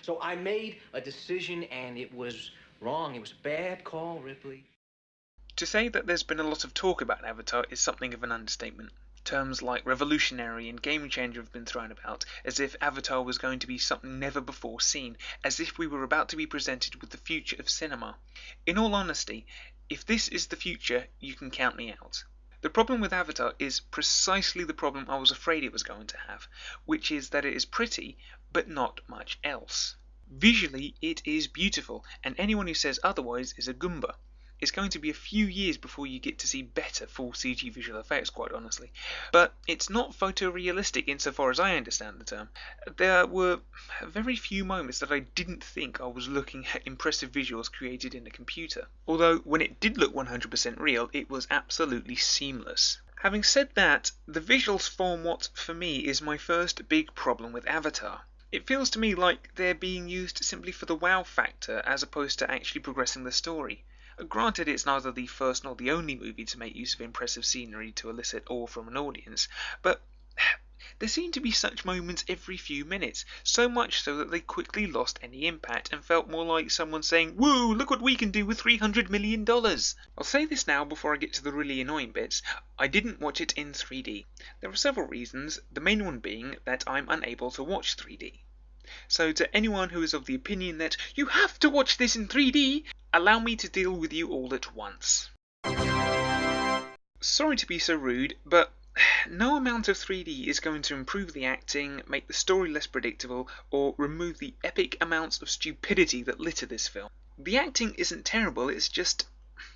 So I made a decision and it was wrong. It was a bad call, Ripley. To say that there's been a lot of talk about Avatar is something of an understatement. Terms like revolutionary and game changer have been thrown about, as if Avatar was going to be something never before seen, as if we were about to be presented with the future of cinema. In all honesty, if this is the future, you can count me out. The problem with Avatar is precisely the problem I was afraid it was going to have, which is that it is pretty, but not much else. Visually, it is beautiful, and anyone who says otherwise is a Goomba. It's going to be a few years before you get to see better full CG visual effects, quite honestly. But it's not photorealistic insofar as I understand the term. There were very few moments that I didn't think I was looking at impressive visuals created in a computer. Although, when it did look 100% real, it was absolutely seamless. Having said that, the visuals form what, for me, is my first big problem with Avatar. It feels to me like they're being used simply for the wow factor as opposed to actually progressing the story. Granted, it's neither the first nor the only movie to make use of impressive scenery to elicit awe from an audience, but there seem to be such moments every few minutes, so much so that they quickly lost any impact and felt more like someone saying, "Woo, look what we can do with $300 million. I'll say this now before I get to the really annoying bits. I didn't watch it in 3D. There are several reasons, the main one being that I'm unable to watch 3D. So to anyone who is of the opinion that you have to watch this in 3D, allow me to deal with you all at once. Sorry to be so rude, but no amount of 3D is going to improve the acting, make the story less predictable, or remove the epic amounts of stupidity that litter this film. The acting isn't terrible, it's just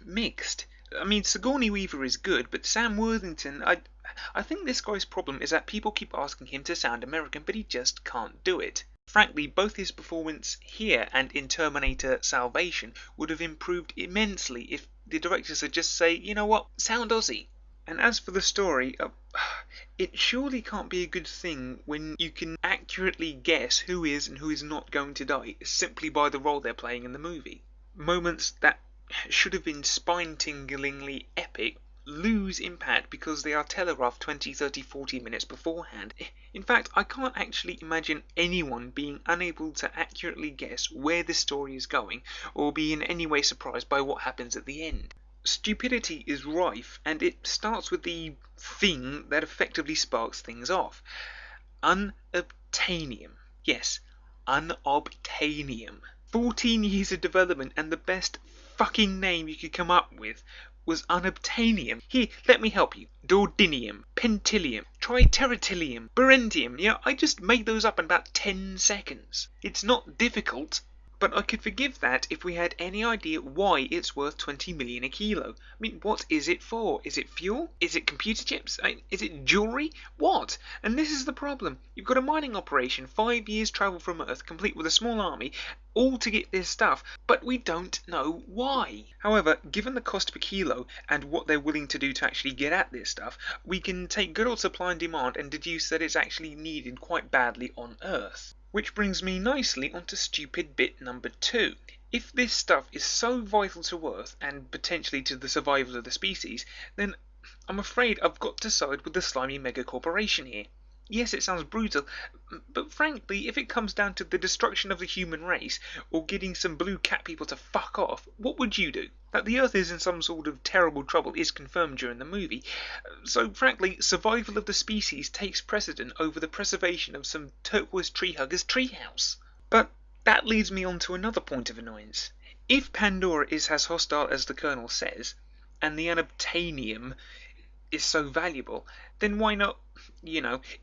mixed. I mean, Sigourney Weaver is good, but Sam Worthington, I think this guy's problem is that people keep asking him to sound American, but he just can't do it. Frankly, both his performance here and in Terminator Salvation would have improved immensely if the directors had just say, you know what, sound Aussie. And as for the story, it surely can't be a good thing when you can accurately guess who is and who is not going to die simply by the role they're playing in the movie. Moments that should have been spine-tinglingly epic lose impact because they are telegraphed 20, 30, 40 minutes beforehand. In fact, I can't actually imagine anyone being unable to accurately guess where this story is going or be in any way surprised by what happens at the end. Stupidity is rife, and it starts with the thing that effectively sparks things off. Unobtainium. Yes, unobtainium. 14 years of development and the best fucking name you could come up with was unobtainium. Here, let me help you. Dordinium, pentilium, triteratilium, berentium. Yeah, I just made those up in about 10 seconds. It's not difficult, but I could forgive that if we had any idea why it's worth 20 million a kilo. I mean, what is it for? Is it fuel? Is it computer chips? Is it jewellery? What? And this is the problem. You've got a mining operation, 5 years travel from Earth, complete with a small army, all to get this stuff, but we don't know why. However, given the cost per kilo and what they're willing to do to actually get at this stuff, we can take good old supply and demand and deduce that it's actually needed quite badly on Earth. Which brings me nicely onto stupid bit number 2. If this stuff is so vital to Earth and potentially to the survival of the species, then I'm afraid I've got to side with the slimy megacorporation here. Yes, it sounds brutal, but frankly, if it comes down to the destruction of the human race, or getting some blue cat people to fuck off, what would you do? That the Earth is in some sort of terrible trouble is confirmed during the movie, so frankly, survival of the species takes precedent over the preservation of some turquoise tree hugger's treehouse. But that leads me on to another point of annoyance. If Pandora is as hostile as the Colonel says, and the unobtainium is so valuable, then why not,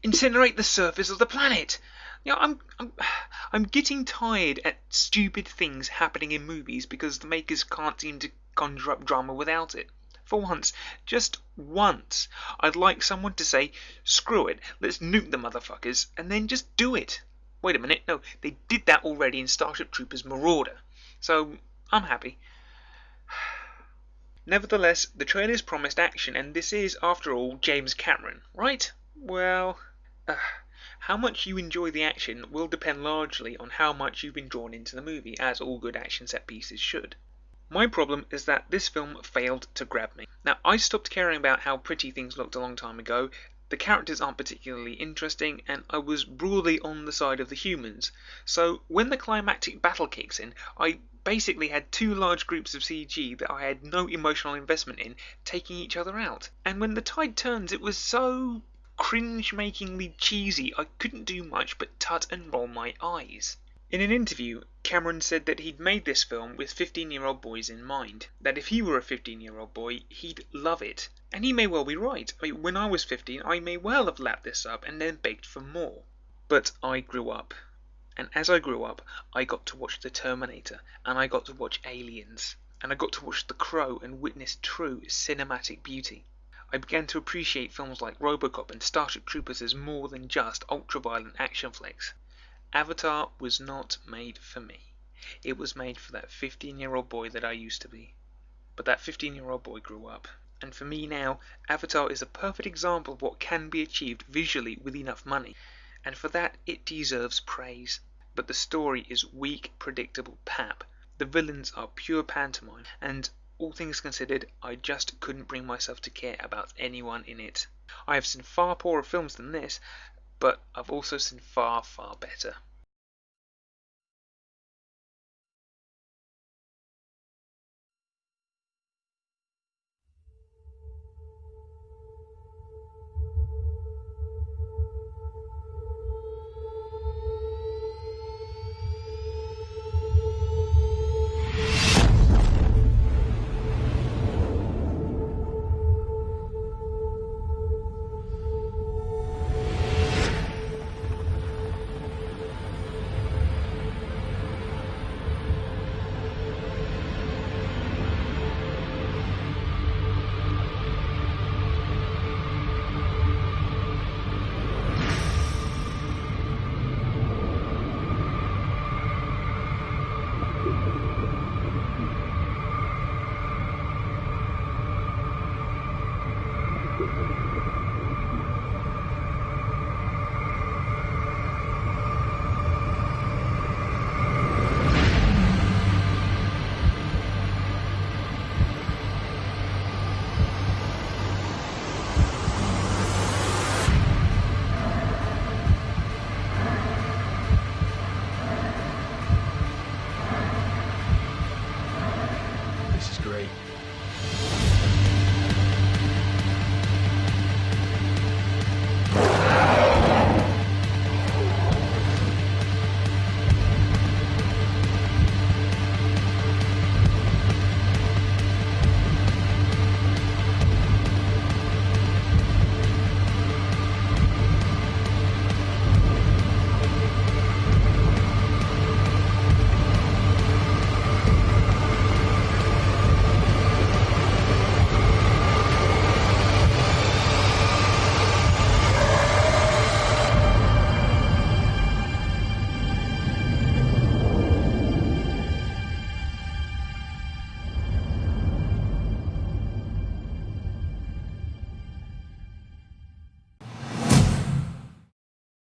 incinerate the surface of the planet? I'm getting tired at stupid things happening in movies because the makers can't seem to conjure up drama without it. For once, just once, I'd like someone to say, screw it, let's nuke the motherfuckers, and then just do it. Wait a minute, no, they did that already in Starship Troopers Marauder, so I'm happy. Nevertheless, the trailers promised action, and this is, after all, James Cameron, right? Well, how much you enjoy the action will depend largely on how much you've been drawn into the movie, as all good action set pieces should. My problem is that this film failed to grab me. Now, I stopped caring about how pretty things looked a long time ago. The characters aren't particularly interesting, and I was broadly on the side of the humans. So when the climactic battle kicks in, I basically had two large groups of CG that I had no emotional investment in taking each other out. And when the tide turns, it was so cringe-makingly cheesy I couldn't do much but tut and roll my eyes. In an interview, Cameron said that he'd made this film with 15-year-old boys in mind, that if he were a 15-year-old boy, he'd love it. And he may well be right. When I was 15, I may well have lapped this up and then begged for more. But I grew up. And as I grew up, I got to watch The Terminator, and I got to watch Aliens, and I got to watch The Crow and witness true cinematic beauty. I began to appreciate films like RoboCop and Starship Troopers as more than just ultra-violent action flicks. Avatar was not made for me. It was made for that 15-year-old boy that I used to be. But that 15-year-old boy grew up. And for me now, Avatar is a perfect example of what can be achieved visually with enough money. And for that, it deserves praise. But the story is weak, predictable pap. The villains are pure pantomime. And all things considered, I just couldn't bring myself to care about anyone in it. I have seen far poorer films than this, but I've also seen far, far better.